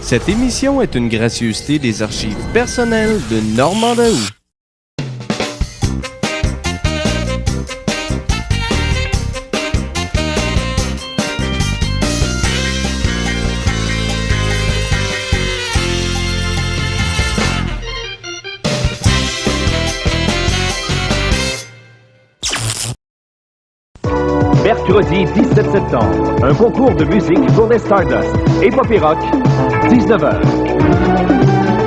Cette émission est une gracieuseté des archives personnelles de Normand Daou. Mercredi 17 septembre, un concours de musique pour les Stardust et Pop et Rock, 19h.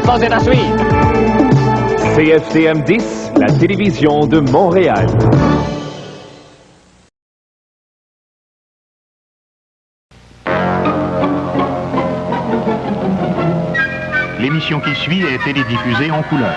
Posez la suite. CFCM 10, la télévision de Montréal. L'émission qui suit est télédiffusée en couleur.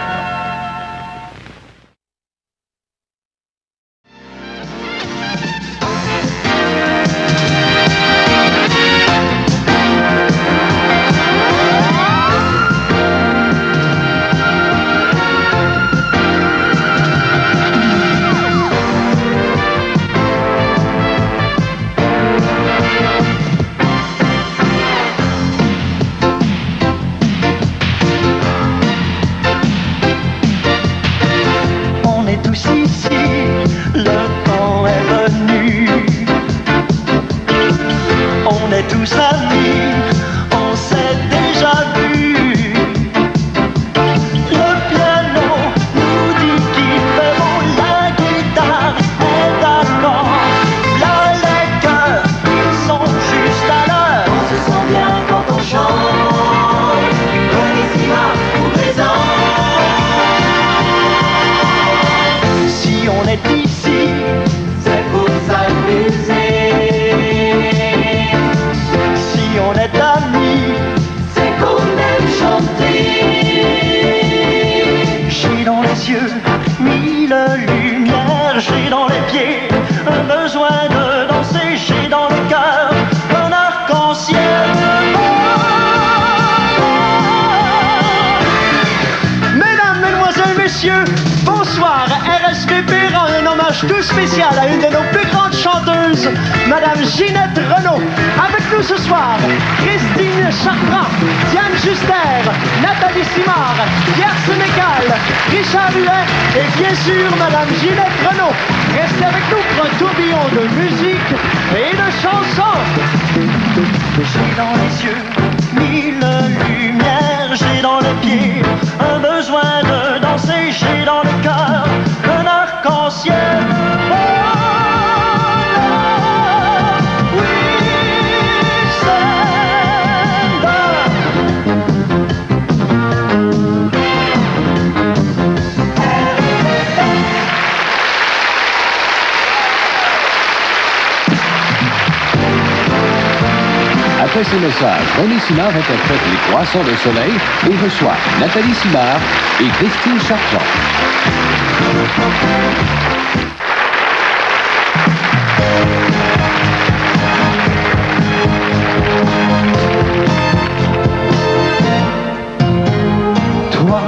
Tout spécial à une de nos plus grandes chanteuses, Madame Ginette Renaud. Avec nous ce soir, Christine Chartrand, Diane Juster, Nathalie Simard, Pierre Sénécal, Richard Huet et bien sûr Madame Ginette Renaud. Restez avec nous pour un tourbillon de musique et de chansons. J'ai dans les yeux mille lumières, j'ai dans les pieds un besoin de danser, j'ai dans le cœur un arc-en-ciel. Après ces messages, René Simard interprète Les Croissants de Soleil et reçoit Nathalie Simard et Christine Chartrand. Toi,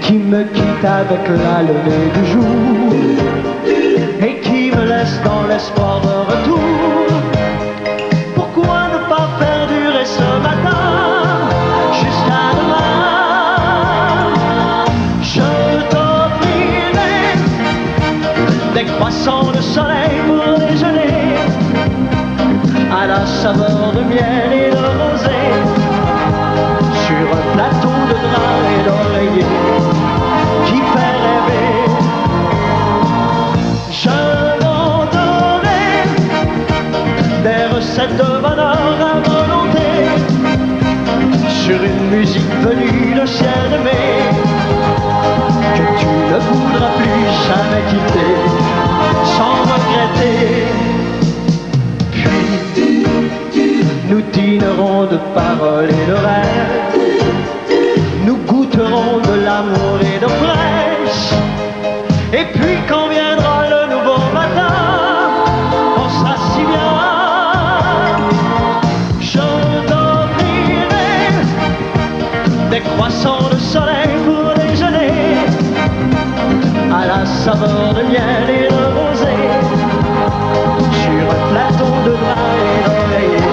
qui me quittes avec la levée du jour et qui me laisse dans l'espoir d'un retour. Pourquoi ne pas faire durer ce matin jusqu'à demain? Je t'offrirai des croissants de soleil pour déjeuner, à la saveur de miel et de rosée, sur un plateau de drap et d'oreiller qui fait rêver. Je vendrai des recettes de bonheur à volonté, sur une musique venue de ciel de mai, que tu ne voudras plus jamais quitter sans regretter. Puis nous dînerons de paroles et de rêves, nous goûterons de l'amour et de fraîche. Et puis quand viendra le nouveau matin, on sera si bien. Je t'offrirai des croissants de soleil pour déjeuner, à la saveur de miel et de rosée, sur un plateau de drap et d'oreiller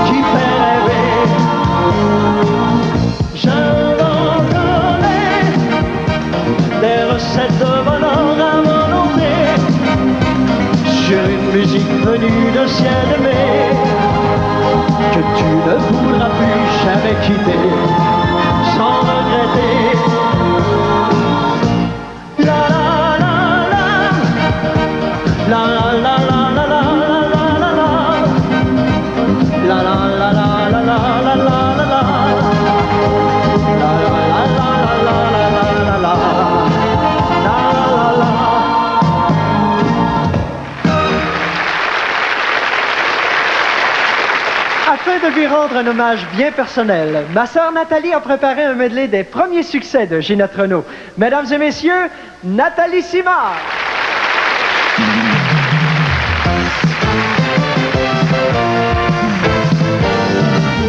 qui fait rêver. jamais quitté sans regretter. La la la la, la la la la la la la la la, la la la la la la la la la la, la la la la la la la la. Afin de lui rendre un hommage bien personnel, ma sœur Nathalie a préparé un medley des premiers succès de Ginette Renault. Mesdames et messieurs, Nathalie Simard.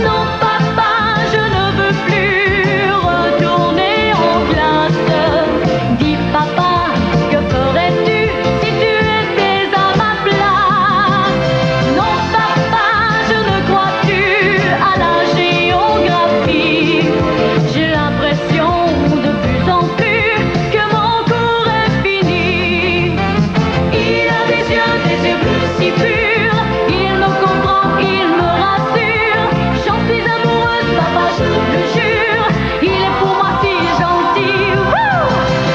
Non, papa, je ne veux plus retourner en classe. Dis, papa, que ferais-tu si tu étais à ma place? Non, papa, je ne crois plus à la géographie. J'ai l'impression de plus en plus que mon cours est fini. Il a des yeux bleus si purs, il me comprend, il me rassure. J'en suis amoureuse, papa, je le jure. Il est pour moi si gentil. Wouh!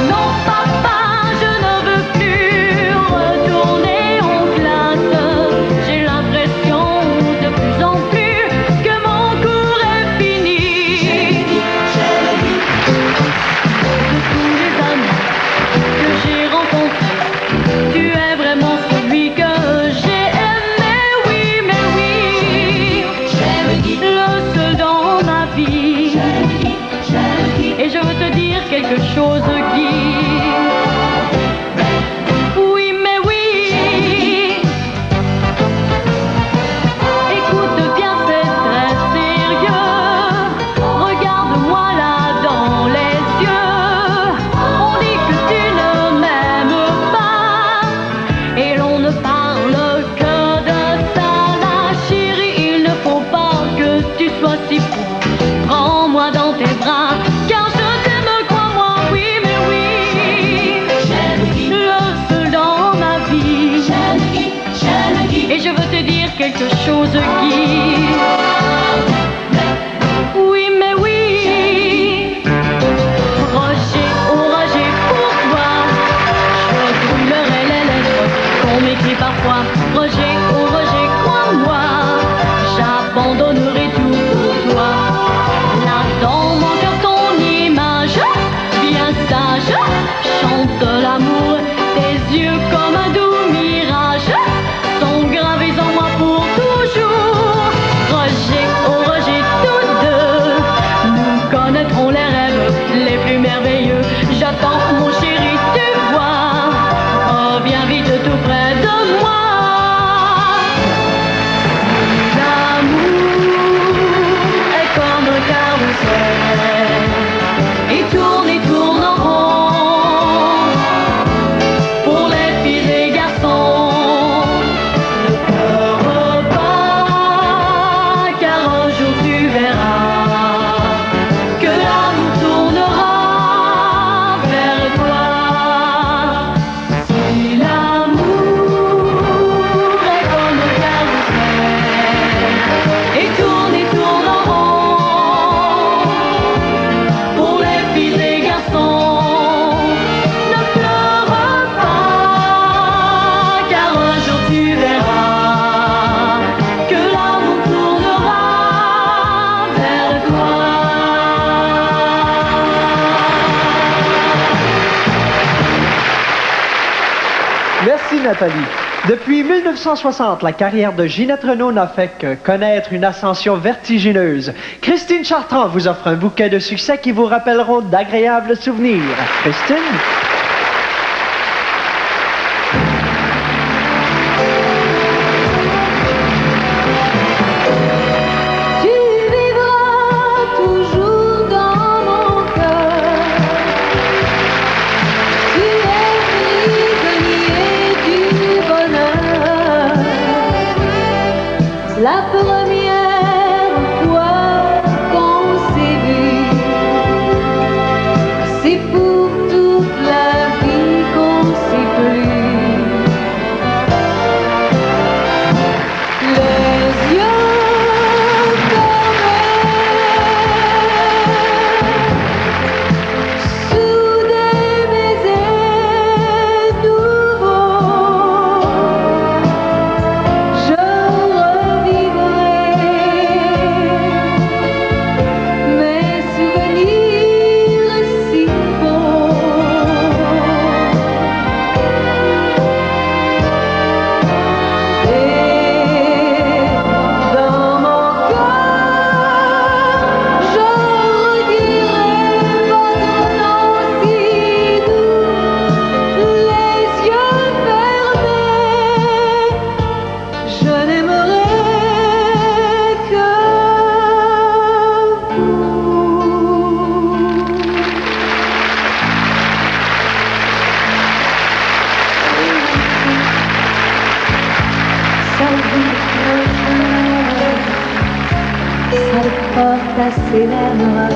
Non, papa, je ne veux plus retourner en classe. J'ai l'impression de plus en plus que mon cours est fini. De tous les amis que j'ai rencontrés, tu es vraiment celui que j'ai aimé. Oui, mais oui, le seul dans ma vie. Et je veux te dire quelque chose, Guy. Oui, mais oui. Écoute bien, c'est très sérieux. Regarde-moi là dans les yeux. On dit que tu ne m'aimes pas, et l'on ne parle que de ça. La chérie, il ne faut pas que tu sois si fou. Prends-moi dans tes bras, car je t'aime, crois-moi. Oui, mais oui, le seul dans ma vie. Et je veux te dire quelque chose, Guy. Oui, mais oui. Roger, oh Roger, pour toi, je brûlerai les lettres qu'on m'écrit parfois. Roger, oh Roger, crois-moi, j'abandonnerai tout pour toi. Là dans mon cœur ton image, bien sage, chante l'amour. Tes yeux comme un doux mirage sont gravés en moi pour toujours. Roger, oh Roger, tous deux, nous connaîtrons les rêves les plus merveilleux. J'attends mon chéri, tu vois, reviens vite tout près de moi. L'amour est comme un carrousel, il tourne en rond. Pour les filles et garçons, ne pleure pas, car un jour tu verras que l'amour tournera vers toi. Si l'amour est comme un carrousel, et tourne en rond. Pour les filles et garçons, ne pleure pas, car un jour tu verras que l'amour tournera vers toi. Merci Nathalie. Depuis 1960, la carrière de Ginette Renault n'a fait que connaître une ascension vertigineuse. Christine Chartrand vous offre un bouquet de succès qui vous rappelleront d'agréables souvenirs. Christine? Tu vivras toujours dans mon cœur. Tu es prisonnier du bonheur. La première fois qu'on s'est vu, c'est pour toute la vie qu'on s'est plu. Les yeux fermés, à ses lèvres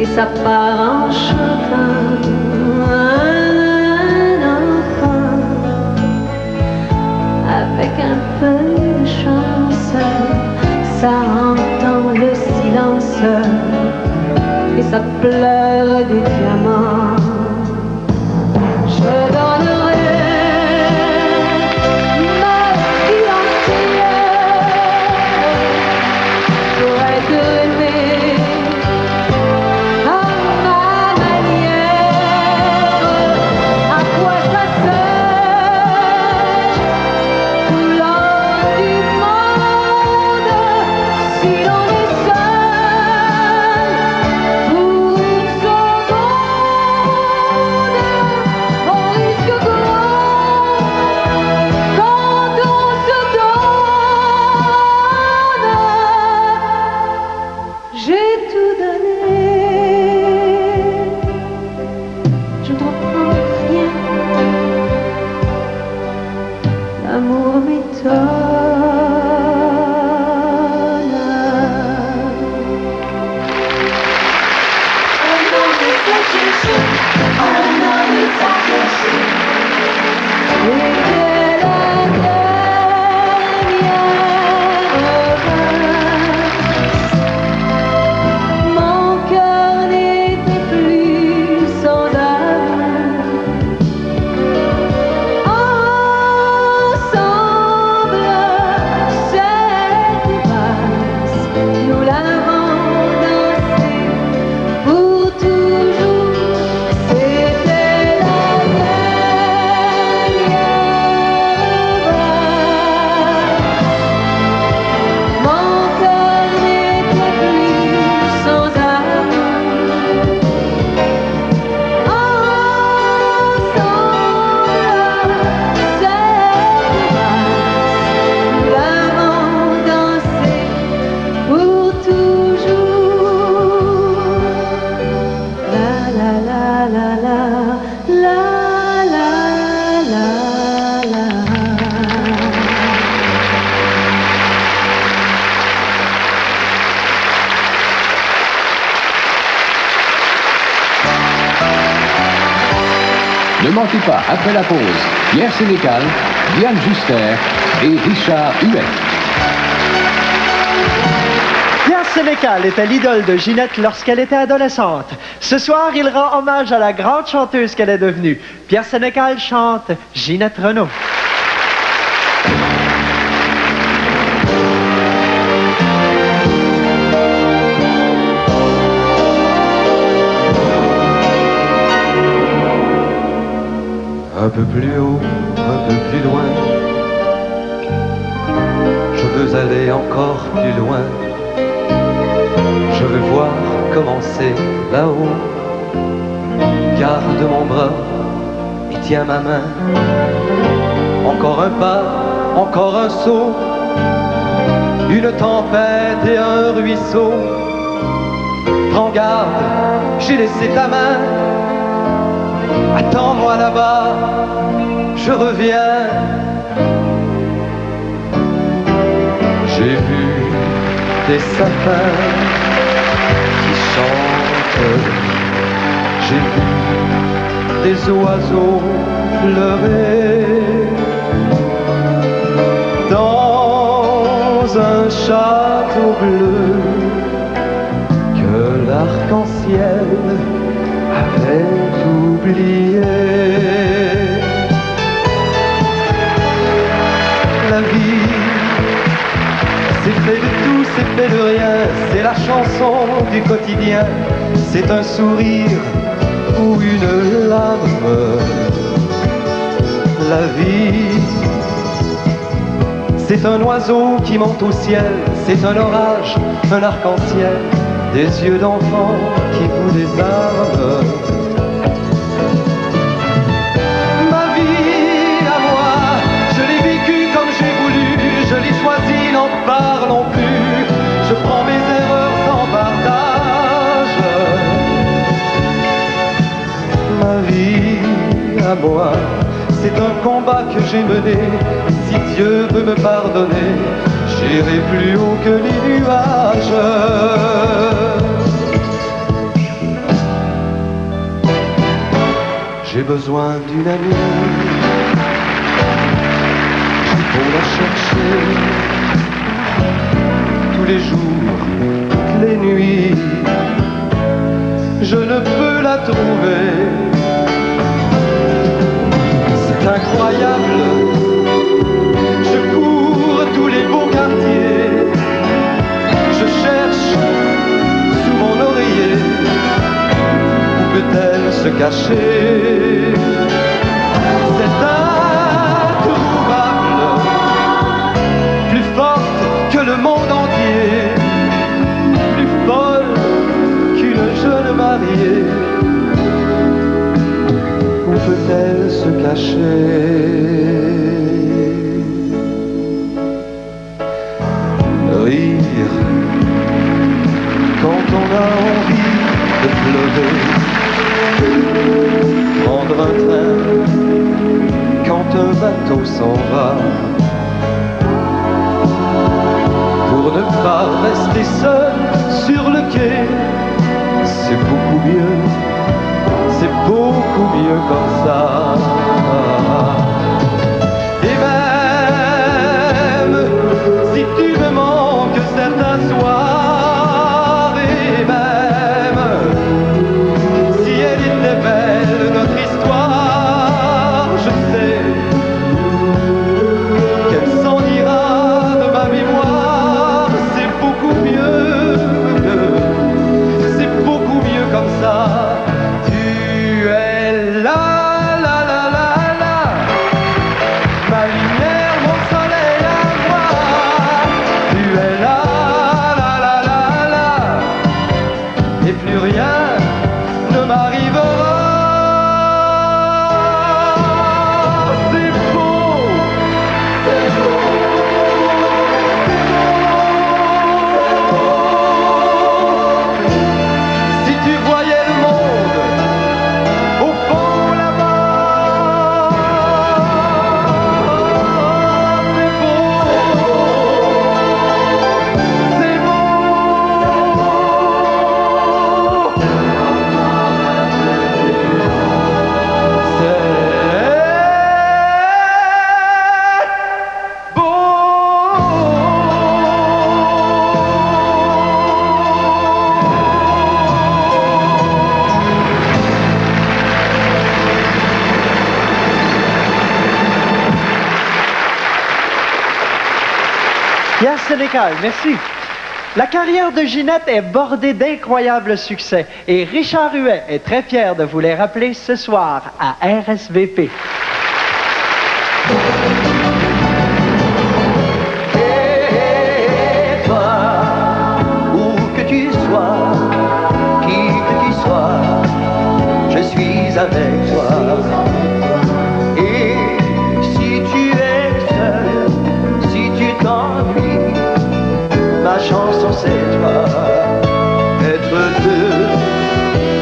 et ça part en chantant un enfant. Avec un peu de chance, ça entend le silence et ça pleure des diamants. Je donnerai ma vie entière pour être aimée à ma manière. À quoi ça sert tout l'or du monde si l'on est seul pour une seconde? On risque grand quand on se donne. J'ai tout donné, je ne reprends rien. L'amour m'étonne. C'était la dernière valse. Mon cœur n'était plus sans amour. Ensemble, cette valse, nous l'avons dansée pour toujours. C'était la dernière valse. Mon cœur n'était plus sans amour. Ensemble, cette valse, nous l'avons dansée pour toujours. La la la la la la la la la. Ne manquez pas, après la pause, Pierre Sénécal, Diane Juster et Richard Huet. Pierre Sénécal était l'idole de Ginette lorsqu'elle était adolescente. Ce soir, il rend hommage à la grande chanteuse qu'elle est devenue. Pierre Sénécal chante Ginette Renaud. Un peu plus haut, un peu plus loin. Je veux aller encore plus loin. Je veux voir commencer là-haut. Garde mon bras et tiens ma main. Encore un pas, encore un saut. Une tempête et un ruisseau. Prends garde, j'ai laissé ta main. Attends-moi là-bas, je reviens. J'ai vu des sapins qui chantent. J'ai vu des oiseaux pleurer. Dans un château bleu que l'arc-en-ciel avait oublié. La vie, c'est fait de tout, c'est fait de rien. C'est la chanson du quotidien. C'est un sourire ou une larme. La vie, c'est un oiseau qui monte au ciel. C'est un orage, un arc-en-ciel. Des yeux d'enfant qui vous désarment. Ma vie à moi, je l'ai vécue comme j'ai voulu. Je l'ai choisie, n'en parlons plus. Je prends mes erreurs sans partage. Ma vie à moi, c'est un combat que j'ai mené. Si Dieu veut me pardonner, j'ai J'irai plus haut que les nuages. J'ai besoin d'une amie pour la chercher tous les jours, toutes les nuits. Je ne peux la trouver. C'est incroyable. Je cours tous les beaux quartiers. Je cherche sous mon oreiller. Où peut-elle se cacher? C'est introuvable. Plus forte que le monde entier. Plus folle qu'une jeune mariée. Où peut-elle se cacher? Rire quand on a envie de pleurer. Prendre un train quand un bateau s'en va. Pour ne pas rester seul sur le quai. C'est beaucoup mieux, c'est beaucoup mieux comme ça. Et même si tu me manques certains soirs, et même si elle était belle notre histoire, je sais qu'elle s'en ira de ma mémoire. C'est beaucoup mieux, c'est beaucoup mieux comme ça. Tu es là, là, là, là, là, ma lumière, mon soleil à moi. Tu es là, là, là, là, là, et plus rien ne m'arrivera. C'est beau, c'est beau, si tu voyais le monde au fond là-bas, c'est beau, c'est beau. Pierre Sénécal, merci. La carrière de Ginette est bordée d'incroyables succès et Richard Huet est très fier de vous les rappeler ce soir à RSVP. Et toi, où que tu sois, qui que tu sois, je suis avec toi. Et si tu es seul, si tu t'ennuies, ma chanson c'est toi. Être deux,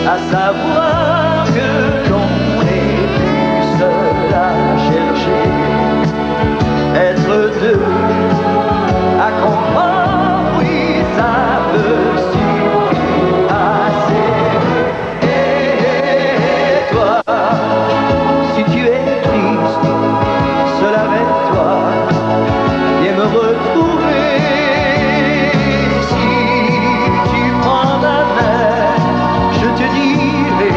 à savoir que l'on n'est plus seul à chercher. Être deux, à comprendre, oui, ça peut suffire assez. Et toi, si tu es triste, seul avec toi, viens me retrouver. Si tu prends ma main, je te dirai,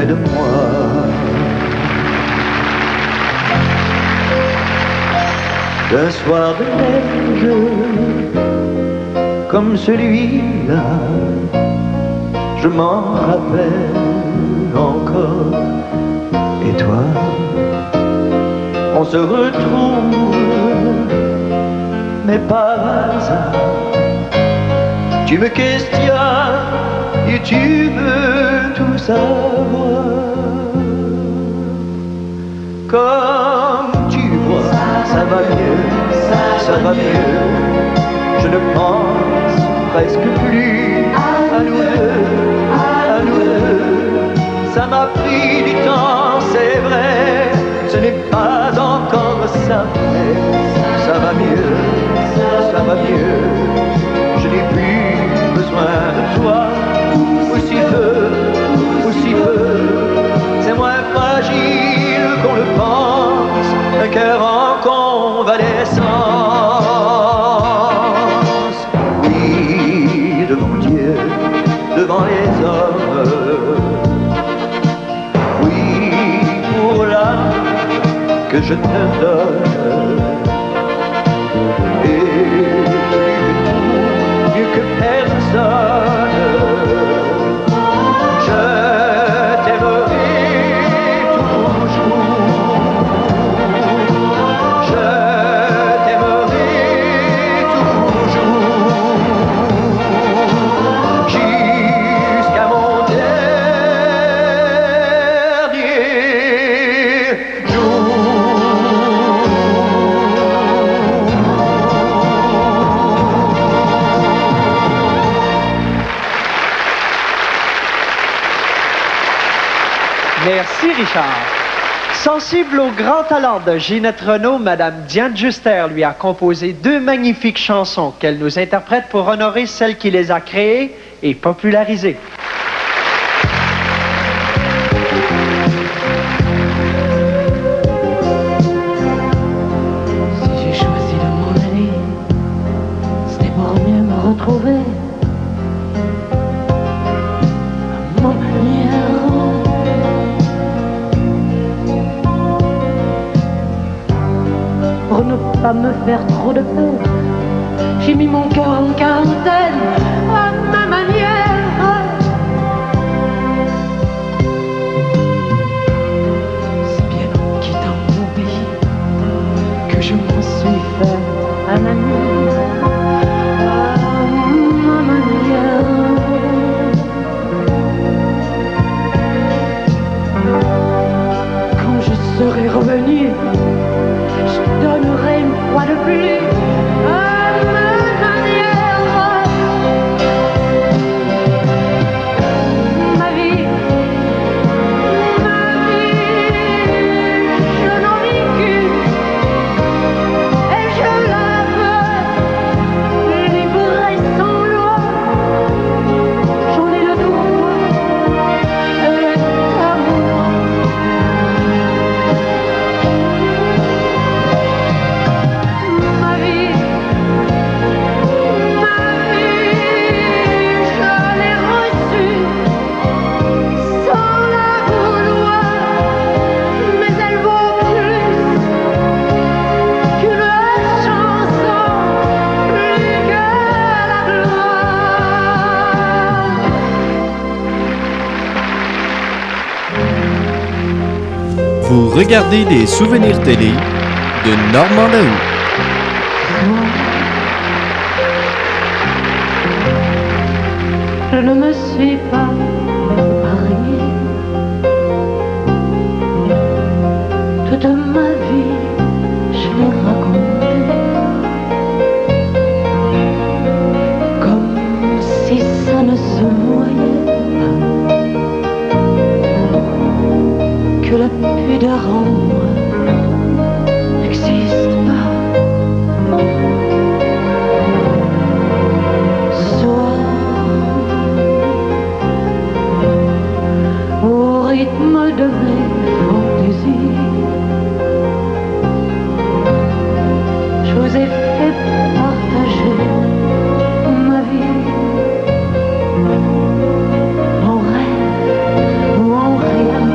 de moi. Un soir de neige comme celui-là, je m'en rappelle encore. Et toi, on se retrouve, mais par hasard. Tu me questionnes et tu veux tout savoir. Comme tu vois, ça va mieux, ça va mieux. Je ne pense presque plus à nous deux, à nous deux. Ça m'a pris du temps, c'est vrai. Ce n'est pas encore ça, mais ça va mieux, ça va mieux. Je n'ai plus besoin de toi, aussi peu, c'est moins fragile qu'on le pense, un cœur en convalescence. Oui, devant Dieu, devant les hommes, oui, pour l'âme que je te donne. Que personne, je t'aimerai toujours, je t'aimerai toujours, jusqu'à mon dernier jour. Merci, Richard. Sensible au grand talent de Ginette Renault, Madame Diane Juster lui a composé 2 magnifiques chansons qu'elle nous interprète pour honorer celle qui les a créées et popularisées. Si j'ai choisi de m'en aller, c'était pour mieux me retrouver à ma manière. Pour ne pas me faire trop de peine, j'ai mis mon cœur en quarantaine à ma manière. C'est bien en quittant mon pays que je m'en suis fait un ami à ma manière. Quand je serai revenu, je donnerai une fois de plus à ma manière. Ma vie, je n'en vis qu'une et je la veux libre et sans loi. J'en ai le droit, elle est à moi. Ma vie, je l'ai reçue sans la vouloir, mais elle vaut plus qu'une chanson, plus que la gloire. Vous regardez les souvenirs télé de Normand Lehou. Je ne me suis pas mariée. Toute ma vie, je l'ai racontée comme si ça ne se voyait pas, que la pudeur en moi n'existe pas. Soir, au rythme de mes fantaisies, je vous ai fait partager ma vie en rêve ou en réalité.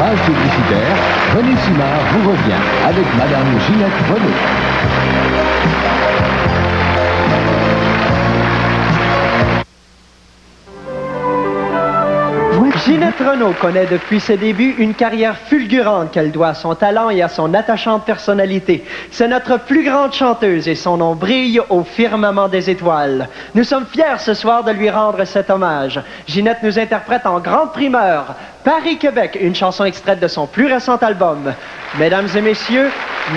page publicitaire, René Simard vous revient avec Madame Ginette Renaud. Ginette Renaud connaît depuis ses débuts une carrière fulgurante qu'elle doit à son talent et à son attachante personnalité. C'est notre plus grande chanteuse et son nom brille au firmament des étoiles. Nous sommes fiers ce soir de lui rendre cet hommage. Ginette nous interprète en grande primeur Paris-Québec, une chanson extraite de son plus récent album. Mesdames et messieurs,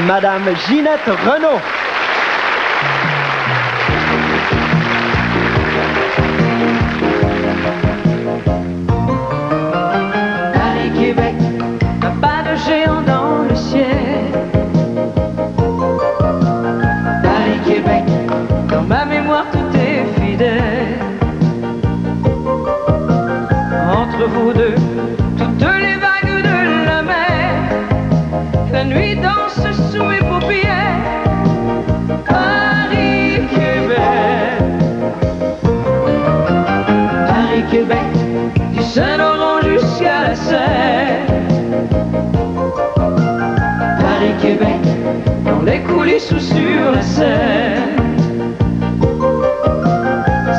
Madame Ginette Renaud. Paris-Québec, t'as pas de géant dans le ciel. Paris-Québec, dans ma mémoire tout est fidèle. Entre vous deux, toutes les vagues de la mer, la nuit danse sous mes paupières. Paris-Québec, Paris-Québec, du Saint-Laurent jusqu'à la Seine. Paris-Québec, dans les coulisses ou sur la scène.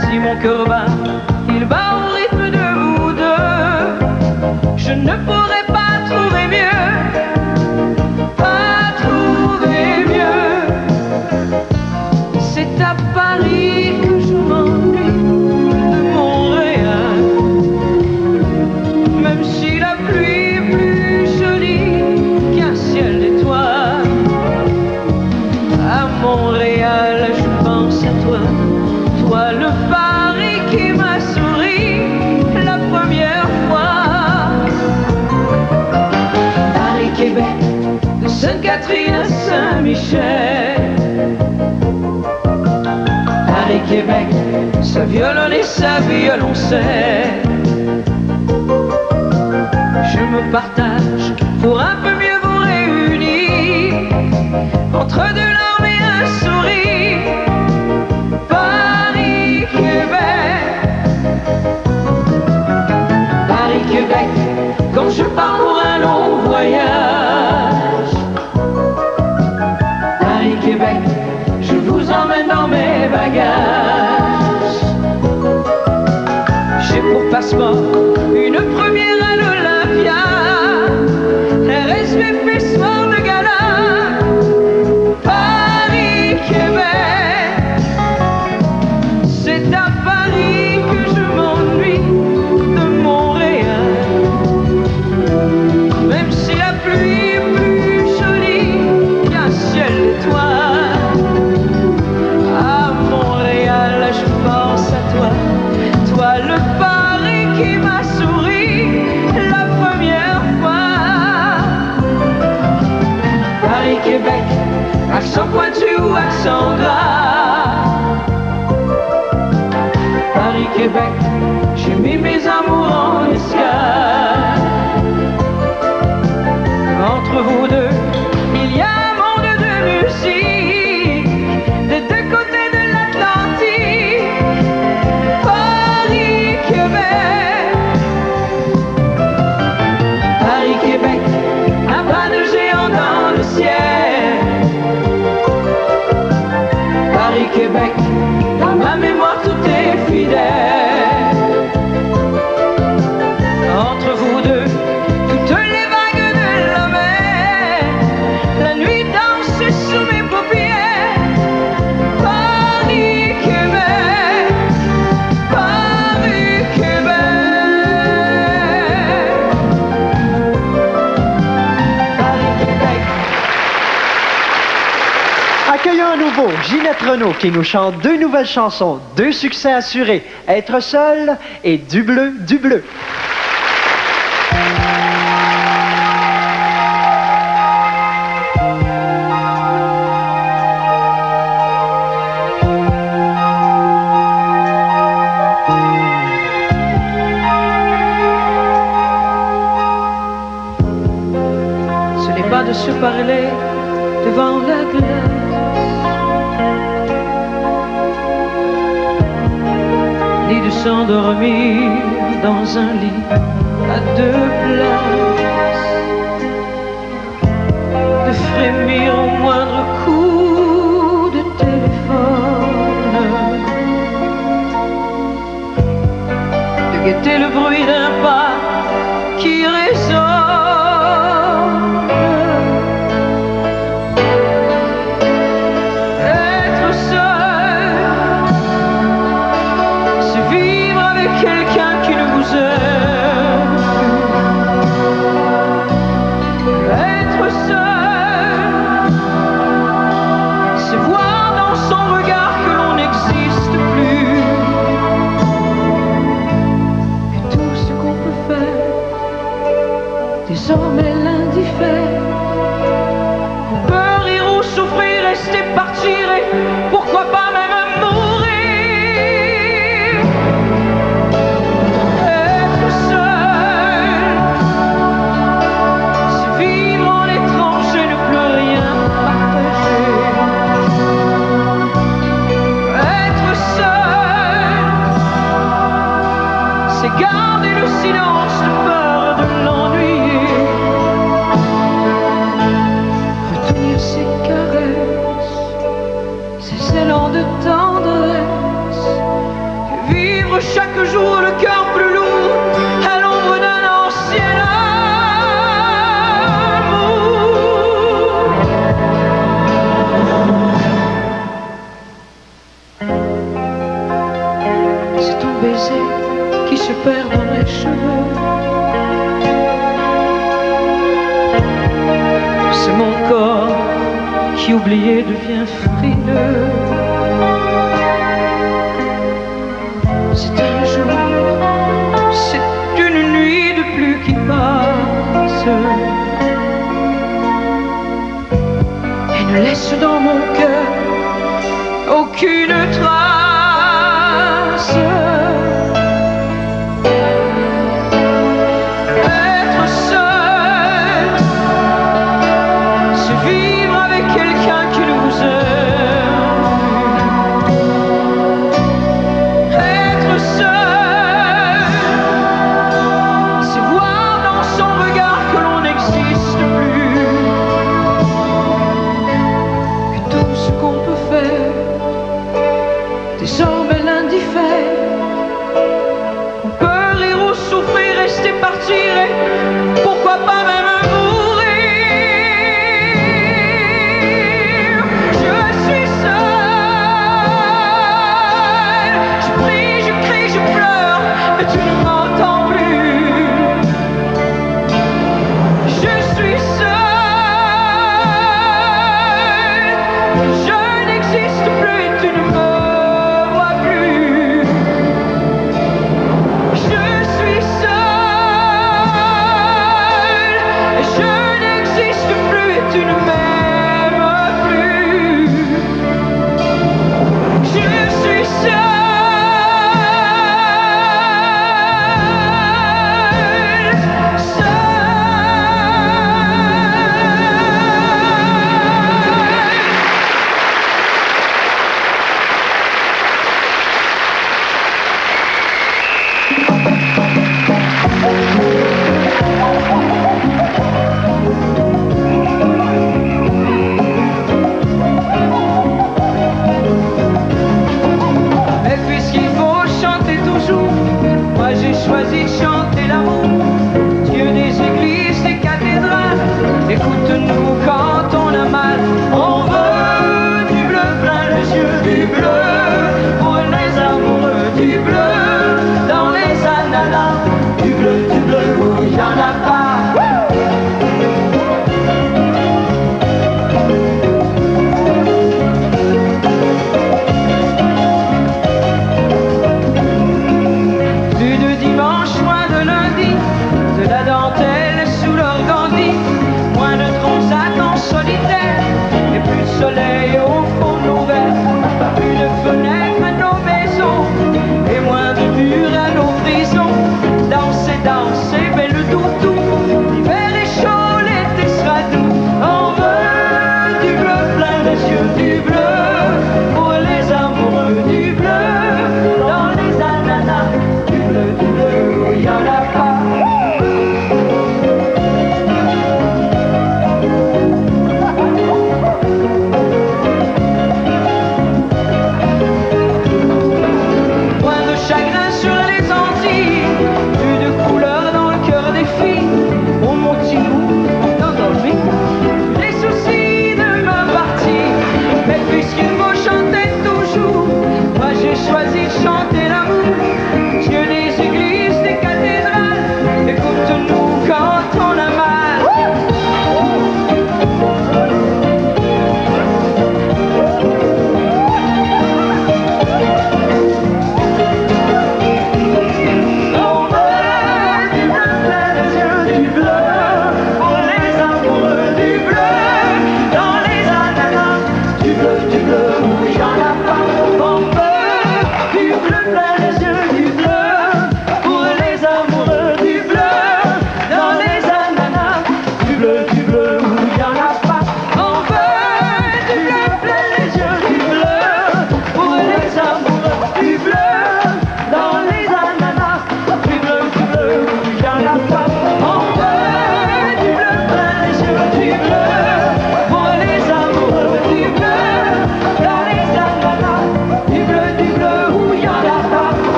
Si mon cœur bat, il bat au rythme de vous deux. Je ne pourrais pas trouver mieux, pas trouver mieux. C'est à Paris que je m'ennuie de Montréal. Même si la pluie est plus jolie qu'un ciel d'étoiles. À Montréal, je pense à toi, toi le Paris qui m'a souri la première fois. Paris-Québec, de Sainte-Catherine à Saint-Michel. Paris-Québec, sa violon et sa violoncelle. Je me partage pour un peu mieux vous réunir, entre deux larmes et un sourire. Paris-Québec, Paris-Québec, quand je pars pour un long voyage. Paris-Québec, je vous emmène dans mes bagages. J'ai pour passeport une première à l'Olympia, RSVP soir de gala. Paris-Québec, c'est à Paris que je m'ennuie de Montréal. Même si la pluie est plus jolie qu'un ciel d'étoiles. À Montréal, je pense à toi, toi le Paris qui m'a souri la première fois. Paris-Québec, accent pointu ou accent gras. Paris-Québec, j'ai mis mes amours en escale. Entre vous deux, il y a un monde de musique des deux côtés de l'Atlantique. Paris-Québec, Paris-Québec, un pas de géant dans le ciel. Paris-Québec, dans ma mémoire tout est fidèle. Entre vous deux, toutes les vagues de la mer, la nuit danse sous mes paupières. Paris-Québec, Paris-Québec. Paris-Québec. Accueillons à nouveau Ginette Renaud qui nous chante deux nouvelles chansons, deux succès assurés, Être seul et Du bleu, du bleu. Ce n'est pas de se parler devant la glace, ni de s'endormir dans un lit à deux places. de frémir au moindre coup de téléphone, de guetter le bruit d'un pas qui résonne. Être seul, c'est vivre avec quelqu'un qui ne vous aime. Être seul, c'est voir dans son regard que l'on n'existe plus. Et tout ce qu'on peut faire, désormais lundi fait. On peut rire ou souffrir, rester, partir et pourquoi pas même mourir. Être seul, c'est vivre en étranger, ne plus rien partager. Être seul, c'est garder le silence de peur de l'ennuyer. Retenir ses caresses, ses élans de tendresse, et vivre chaque jour le cœur plus lourd à l'ombre d'un ancien amour. C'est ton baiser qui se perd dans mes cheveux. C'est mon corps qui oublié devient frileux. C'est un jour, c'est une nuit de plus qui passe et ne laisse dans mon cœur aucune trace. Être seul, c'est vivre avec quelqu'un qui ne vous aime. Être seul, c'est voir dans son regard que l'on n'existe plus. Et tout ce qu'on peut faire, désormais lundi fait.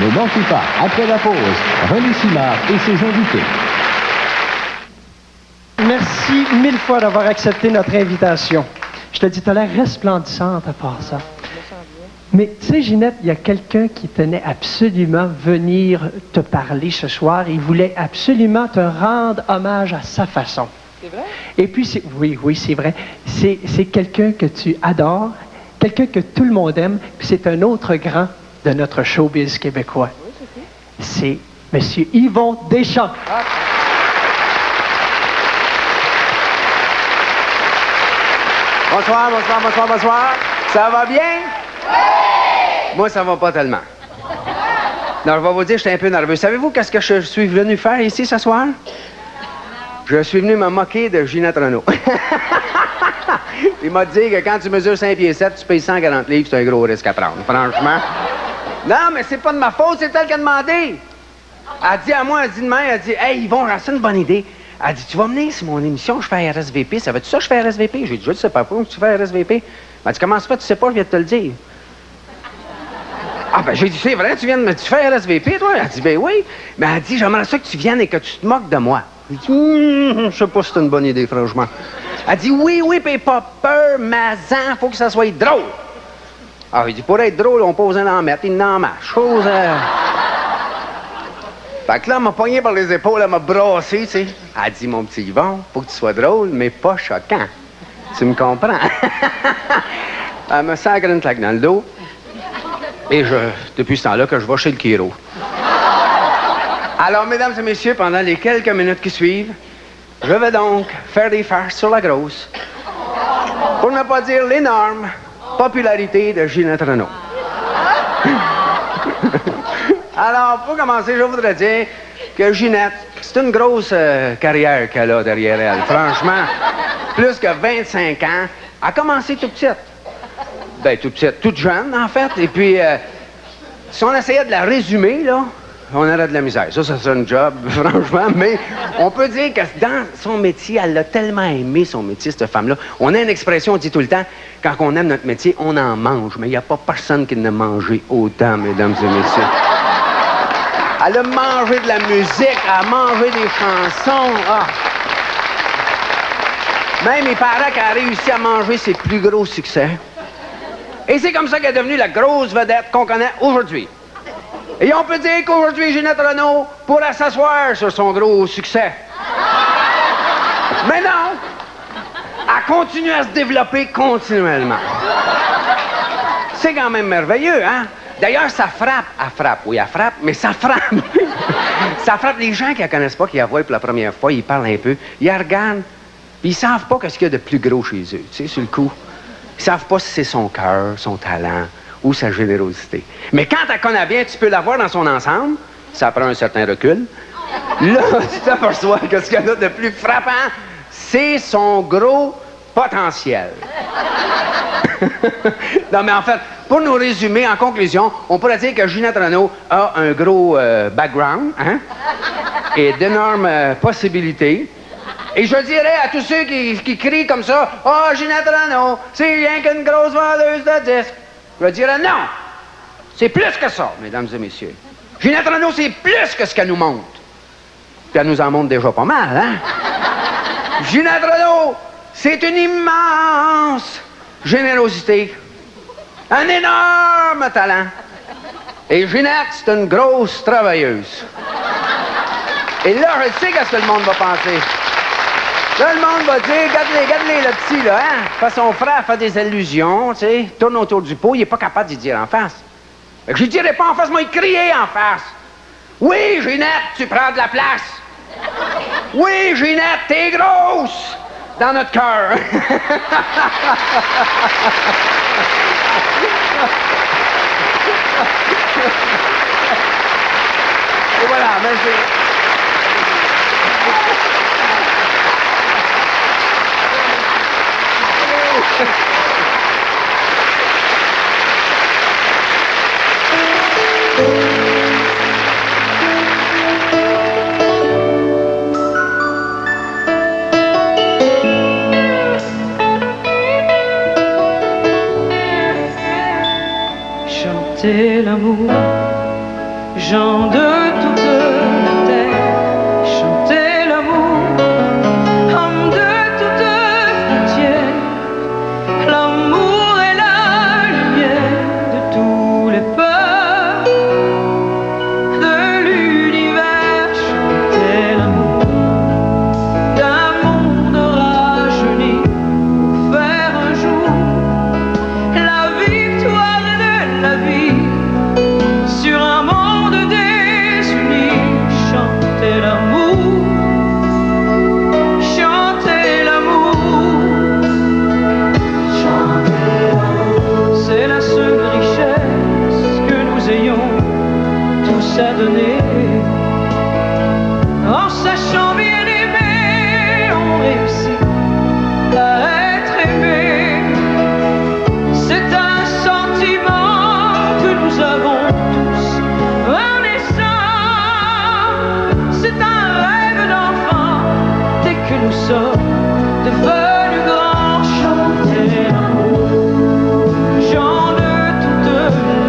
Ne manquez pas, après la pause, René Simard et ses invités. Merci mille fois d'avoir accepté notre invitation. Je te dis, tu as l'air resplendissante à part ça. Mais tu sais, Ginette, il y a quelqu'un qui tenait absolument venir te parler ce soir. Il voulait absolument te rendre hommage à sa façon. C'est vrai? Et puis, oui, c'est vrai. C'est quelqu'un que tu adores, quelqu'un que tout le monde aime, puis c'est un autre grand de notre showbiz québécois. Oui, c'est qui? C'est M. Yvon Deschamps. Ah. Bonsoir, bonsoir, bonsoir, bonsoir. Ça va bien? Oui! Moi, ça va pas tellement. Non, je vais vous dire, je suis un peu nerveux. Savez-vous qu'est-ce que je suis venu faire ici ce soir? Je suis venu me moquer de Ginette Renault. Il m'a dit que quand tu mesures 5 pieds 7, tu payes 140 livres, c'est un gros risque à prendre, franchement. Non, mais c'est pas de ma faute, c'est elle qui a demandé. Elle dit à moi, elle dit demain, elle dit, hey, Yvon, c'est une bonne idée. Elle dit, tu vas venir sur mon émission, je fais RSVP. Ça va-tu ça, je fais RSVP? J'ai dit, je ne sais pas, pourquoi tu fais RSVP? Elle dit, comment ça fait, tu sais pas, je viens de te le dire. Ah, ben, j'ai dit, c'est vrai, tu fais RSVP, toi? Elle dit, ben oui. Mais elle dit, j'aimerais ça que tu viennes et que tu te moques de moi. J'ai dit, je sais pas si c'est une bonne idée, franchement. Elle dit, oui, puis pas peur, mazan, faut que ça soit drôle. Ah, il dit, pour être drôle, on peut oser en mettre, il n'en marche. Chose. Fait que là, elle m'a pogné par les épaules, elle m'a brassé, tu sais. Elle dit, mon petit Yvon, faut que tu sois drôle, mais pas choquant. Tu me comprends? Elle me sacre une claque dans le dos. Et depuis ce temps-là, que je vais chez le chiro. Alors, mesdames et messieurs, pendant les quelques minutes qui suivent, je vais donc faire des farces sur la grosse, pour ne pas dire l'énorme popularité de Ginette Renault. Alors, pour commencer, je voudrais dire que Ginette, c'est une grosse carrière qu'elle a derrière elle. Franchement, plus que 25 ans. Elle a commencé toute petite. Ben, toute petite, toute jeune, en fait. Et puis, si on essayait de la résumer, là, on aurait de la misère. Ça serait un job, franchement. Mais on peut dire que dans son métier, elle a tellement aimé son métier, cette femme-là. On a une expression, on dit tout le temps, quand on aime notre métier, on en mange. Mais il n'y a pas personne qui n'a mangé autant, mesdames et messieurs. Elle a mangé de la musique, elle a mangé des chansons. Ah. Même il paraît qu'elle a réussi à manger ses plus gros succès. Et c'est comme ça qu'elle est devenue la grosse vedette qu'on connaît aujourd'hui. Et on peut dire qu'aujourd'hui, Ginette Renault pourrait s'asseoir sur son gros succès. Mais non! Elle continue à se développer continuellement. C'est quand même merveilleux, hein? D'ailleurs, ça frappe. Elle frappe, oui, elle frappe, mais ça frappe. Ça frappe les gens qui la connaissent pas, qui la voient pour la première fois, ils parlent un peu, ils la regardent, puis ils savent pas qu'est-ce qu'il y a de plus gros chez eux, tu sais, sur le coup. Ils savent pas si c'est son cœur, son talent ou sa générosité. Mais quand elle connaît bien, tu peux la voir dans son ensemble, ça prend un certain recul. Là, tu t'aperçois que ce qu'il y a de plus frappant, c'est son gros potentiel. Non, mais en fait, pour nous résumer, en conclusion, on pourrait dire que Ginette Renault a un gros background, hein, et d'énormes possibilités. Et je dirais à tous ceux qui crient comme ça, « Oh, Ginette Renault, c'est rien qu'une grosse vendeuse de disques. » Je dirais non. C'est plus que ça, mesdames et messieurs. Ginette Renault, c'est plus que ce qu'elle nous montre. Puis elle nous en montre déjà pas mal, hein? Ginette Renault, c'est une immense générosité. Un énorme talent. Et Ginette, c'est une grosse travailleuse. Et là, je sais qu'est-ce que le monde va penser. Là, le monde va dire, regarde-les, le petit, là, hein? Fait son frère fait des allusions, tu sais, tourne autour du pot, il est pas capable d'y dire en face. Fait que je dirais pas en face, moi, il criait en face. Oui, Ginette, tu prends de la place. Oui, Ginette, t'es grosse dans notre cœur. Et voilà, merci. chanter l'amour, gens de toute la terre, chanter l'amour, hommes de toute frontière. L'amour est la lumière de tous les peuples de l'univers. Chanter l'amour d'un monde rajeuni pour faire un jour la victoire de la vie sur un monde désuni. Chanter l'amour, chanter l'amour, c'est la seule richesse que nous ayons tous à donner. En sachant bien aimer, on réussit à être aimé. C'est un sentiment que nous avons tous en naissant. C'est un rêve d'enfant dès que nous sommes devenus grands. Chanter l'amour, gens de toute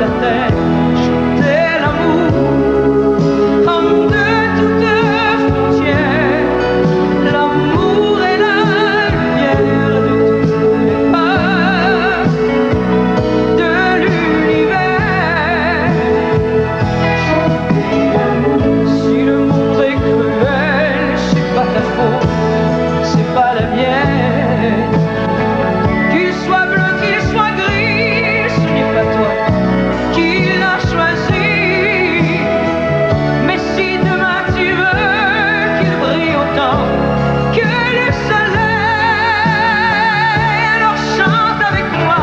la terre, chanter l'amour, hommes de toute frontière. L'amour est la lumière de tous les peuples de l'univers. Si le monde est cruel, c'est pas ta faute, c'est pas la mienne. Qu'il soit bleu, qu'il soit gris, ce n'est pas toi qui l'as choisi. Mais si demain tu veux qu'il brille autant que le soleil, alors chante avec moi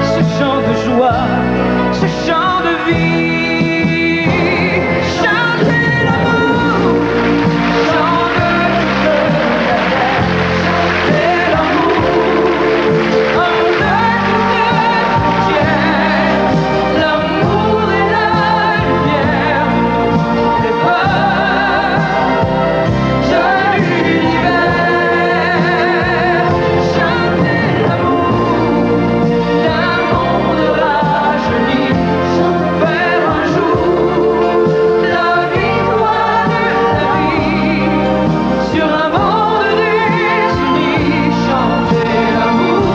ce chant de joie, ce chant de vie. Chantez l'amour, chant de toute la terre, chantez l'amour, homme de toute frontière. L'amour est la lumière de tous les peuples de l'univers. Chantez l'amour d'un monde rajeuni pour faire un jour la victoire de la vie sur un monde désuni. Chantez l'amour,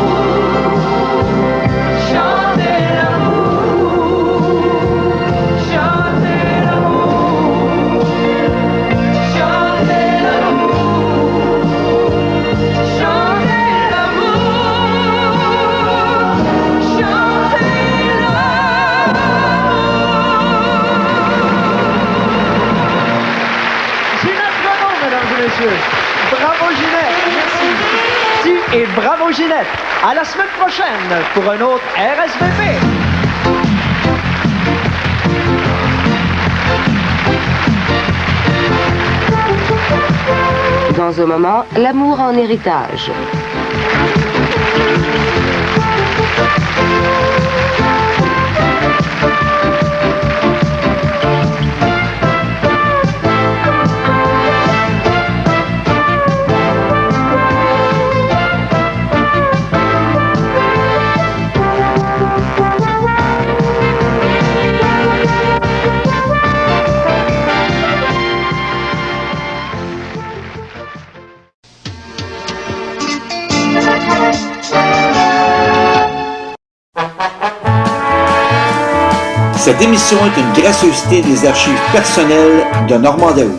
chantez l'amour, chantez l'amour, chantez l'amour, chantez Ginette Renault, mesdames et messieurs. Bravo Ginette. Merci. Et bravo Ginette. À la semaine prochaine pour un autre RSVP. Dans un moment, l'amour en héritage. Cette émission est une gracieuseté des archives personnelles de Normand Daou.